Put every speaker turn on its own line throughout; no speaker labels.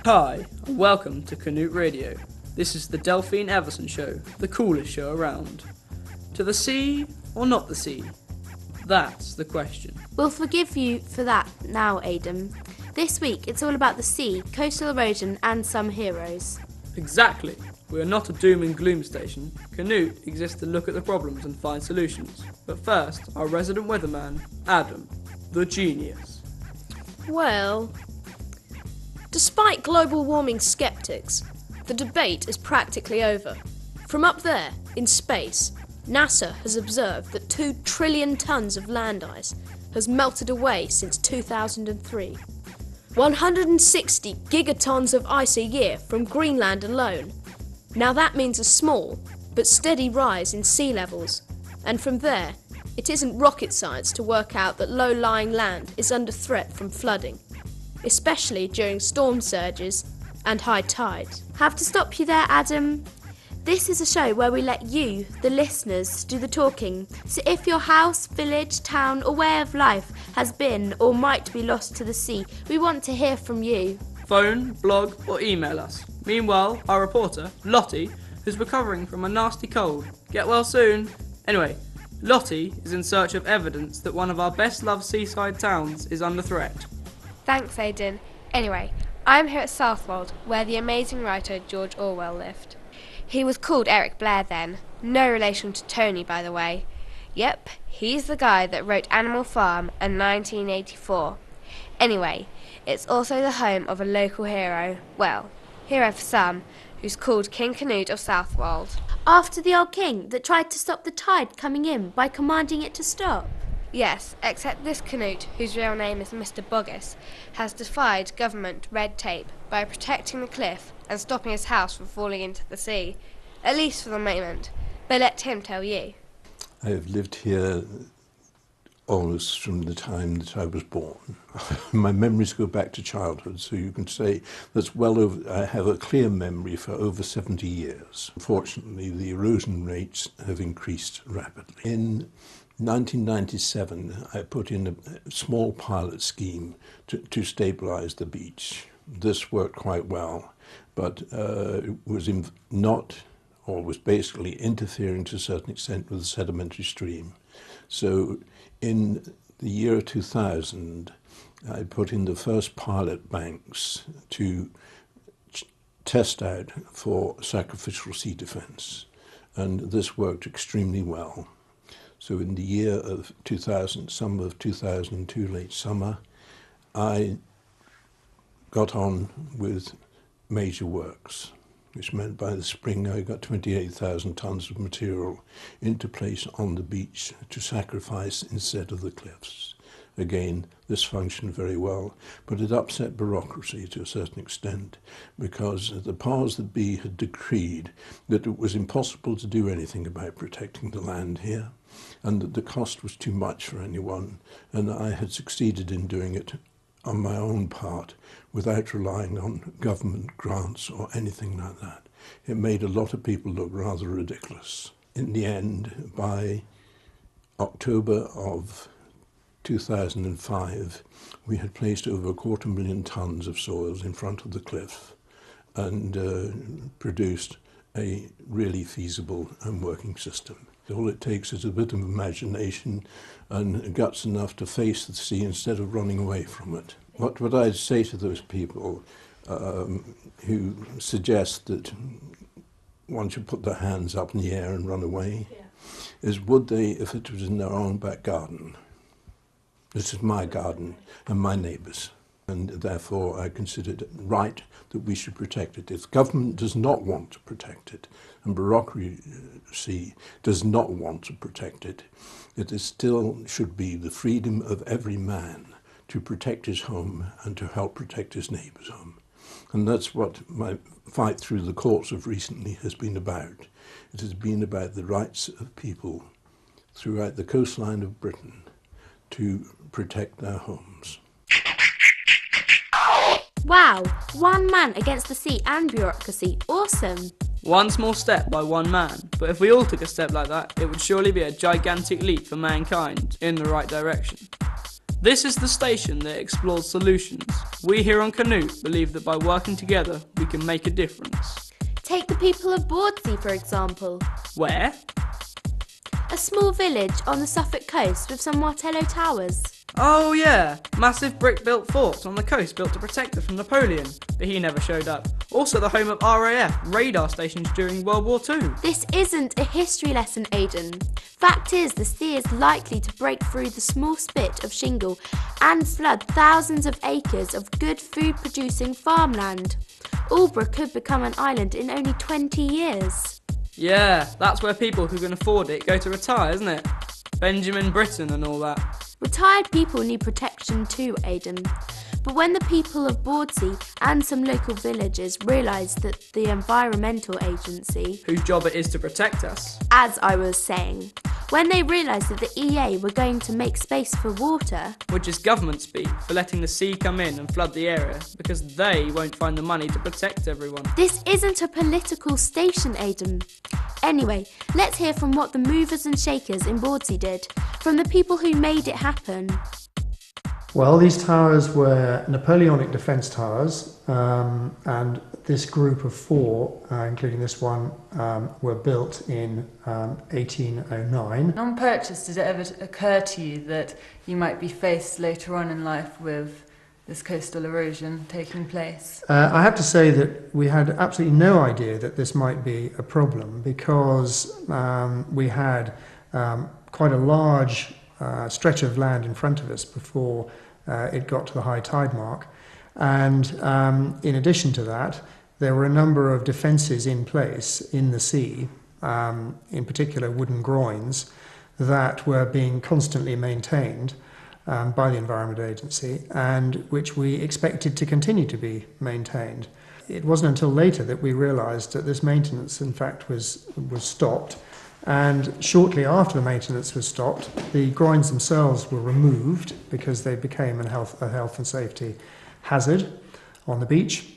Hi, and welcome to Canute Radio. This is the Delphine Everson Show, the coolest show around. To the sea or not the sea? That's the question.
We'll forgive you for that now, Adam. This week it's all about the sea, coastal erosion and some heroes.
Exactly. We are not a doom and gloom station. Canute exists to look at the problems and find solutions. But first, our resident weatherman, Adam, the genius.
Well, despite global warming skeptics, the debate is practically over. From up there, in space, NASA has observed that 2 trillion tons of land ice has melted away since 2003. 160 gigatons of ice a year from Greenland alone. Now that means a small, but steady rise in sea levels. And from there, it isn't rocket science to work out that low-lying land is under threat from flooding, especially during storm surges and high tides.
Have to stop you there, Adam. This is a show where we let you, the listeners, do the talking. So if your house, village, town or way of life has been or might be lost to the sea, we want to hear from you.
Phone, blog or email us. Meanwhile, our reporter, Lottie, who's recovering from a nasty cold. Get well soon. Anyway, Lottie is in search of evidence that one of our best-loved seaside towns is under threat.
Thanks, Aidan. Anyway, I'm here at Southwold, where the amazing writer George Orwell lived. He was called Eric Blair then. No relation to Tony, by the way. Yep, he's the guy that wrote Animal Farm in 1984. Anyway, it's also the home of a local hero, well, hero for some, who's called King Canute of Southwold.
After the old king that tried to stop the tide coming in by commanding it to stop.
Yes, except this Canute, whose real name is Mr. Boggis, has defied government red tape by protecting the cliff and stopping his house from falling into the sea, at least for the moment. But let him tell you.
I have lived here almost from the time that I was born. My memories go back to childhood, so you can say that's well over. I have a clear memory for over 70 years. Unfortunately, the erosion rates have increased rapidly. In 1997, I put in a small pilot scheme to stabilise the beach. This worked quite well, but it was was basically interfering to a certain extent with the sedimentary stream. So in the year 2000, I put in the first pilot banks to test out for sacrificial sea defence, and this worked extremely well. So in the year of 2000, summer of 2002, late summer, I got on with major works, which meant by the spring I got 28,000 tons of material into place on the beach to sacrifice instead of the cliffs. Again, this functioned very well, but it upset bureaucracy to a certain extent because the powers that be had decreed that it was impossible to do anything about protecting the land here, and that the cost was too much for anyone, and I had succeeded in doing it on my own part without relying on government grants or anything like that. It made a lot of people look rather ridiculous. In the end, by October of 2005, we had placed over 250,000 tons of soils in front of the cliff and produced a really feasible and working system. All it takes is a bit of imagination and guts enough to face the sea instead of running away from it. What I'd say to those people who suggest that one should put their hands up in the air and run away is, would they if it was in their own back garden? This is my garden and my neighbours, and therefore I consider it right that we should protect it. If government does not want to protect it, and bureaucracy does not want to protect it, it is still should be the freedom of every man to protect his home and to help protect his neighbour's home. And that's what my fight through the courts of recently has been about. It has been about the rights of people throughout the coastline of Britain to protect their homes.
Wow, one man against the sea and bureaucracy. Awesome.
One small step by one man, but if we all took a step like that, it would surely be a gigantic leap for mankind in the right direction. This is the station that explores solutions. We here on Canute believe that by working together, we can make a difference.
Take the people of Bawdsey, for example.
Where?
A small village on the Suffolk coast with some Martello towers.
Oh yeah, massive brick-built forts on the coast built to protect us from Napoleon, but he never showed up. Also the home of RAF radar stations during World War II.
This isn't a history lesson, Aidan. Fact is, the sea is likely to break through the small spit of shingle and flood thousands of acres of good food-producing farmland. Aldborough could become an island in only 20 years.
Yeah, that's where people who can afford it go to retire, isn't it? Benjamin Britten and all that.
Retired people need protection too, Aidan. But when the people of Bawdsey and some local villages realised that the Environmental Agency,
Whose job it is to protect us.
as I was saying, when they realised that the EA were going to make space for water,
Which is government speak for letting the sea come in and flood the area because they won't find the money to protect everyone.
this isn't a political station, Aidan. Anyway, let's hear from what the movers and shakers in Bawdsey did, from the people who made it happen.
Well, these towers were Napoleonic defence towers, and this group of four, including this one, were built in 1809.
On purchase, did it ever occur to you that you might be faced later on in life with this coastal erosion taking place?
I have to say that we had absolutely no idea that this might be a problem because we had quite a large stretch of land in front of us before it got to the high tide mark. And in addition to that, there were a number of defences in place in the sea, in particular wooden groins, that were being constantly maintained by the Environment Agency and which we expected to continue to be maintained. It wasn't until later that we realised that this maintenance, in fact, was stopped. And shortly after the maintenance was stopped, the groins themselves were removed because they became a health and safety hazard on the beach.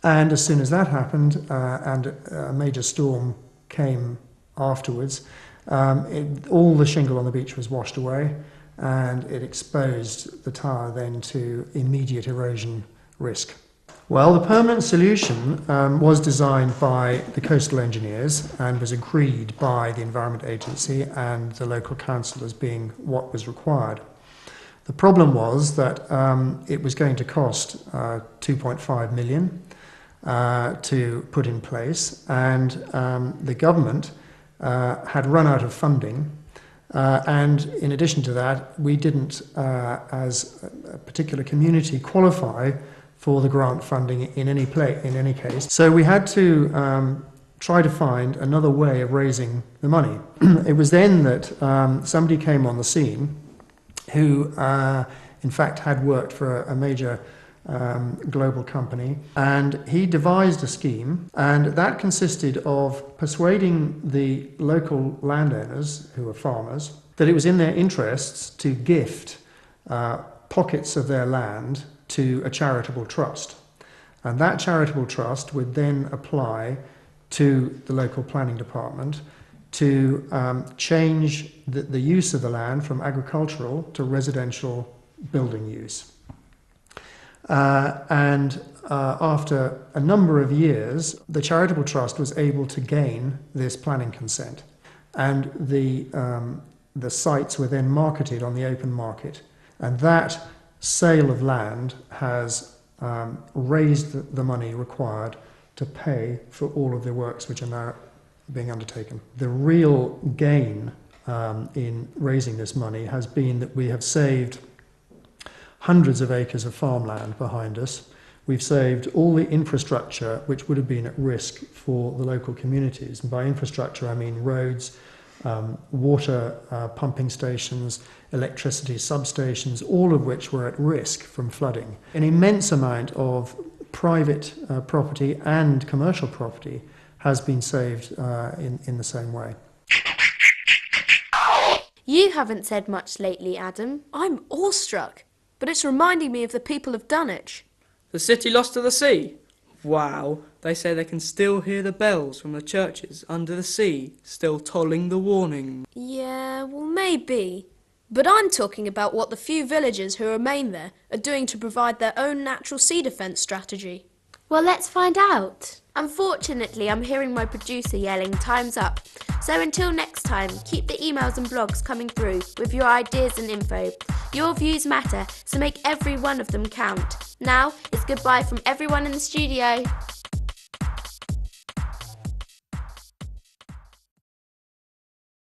And as soon as that happened, and a major storm came afterwards, all the shingle on the beach was washed away, and it exposed the tower then to immediate erosion risk. Well, the permanent solution was designed by the coastal engineers and was agreed by the Environment Agency and the local council as being what was required. The problem was that it was going to cost 2.5 million to put in place, and the government had run out of funding. And in addition to that, we didn't, as a particular community, qualify for the grant funding in any case. So we had to try to find another way of raising the money. It was then that somebody came on the scene who, in fact, had worked for a major global company, and he devised a scheme, and that consisted of persuading the local landowners, who were farmers, that it was in their interests to gift pockets of their land to a charitable trust. And that charitable trust would then apply to the local planning department to change the use of the land from agricultural to residential building use. And after a number of years, the charitable trust was able to gain this planning consent, and the sites were then marketed on the open market, and that sale of land has raised the money required to pay for all of the works which are now being undertaken. The real gain in raising this money has been that we have saved hundreds of acres of farmland behind us. We've saved all the infrastructure which would have been at risk for the local communities. And by infrastructure, I mean roads, water pumping stations, electricity substations, all of which were at risk from flooding. An immense amount of private property and commercial property has been saved in the same way.
You haven't said much lately, Adam.
I'm awestruck, but it's reminding me of the people of Dunwich.
The city lost to the sea? Wow, they say they can still hear the bells from the churches under the sea, still tolling the warning.
Yeah, well, maybe. But I'm talking about what the few villagers who remain there are doing to provide their own natural sea defence strategy.
Well, let's find out. Unfortunately, I'm hearing my producer yelling, "Time's up." So until next time, keep the emails and blogs coming through with your ideas and info. Your views matter, so make every one of them count. Now, it's goodbye from everyone in the studio.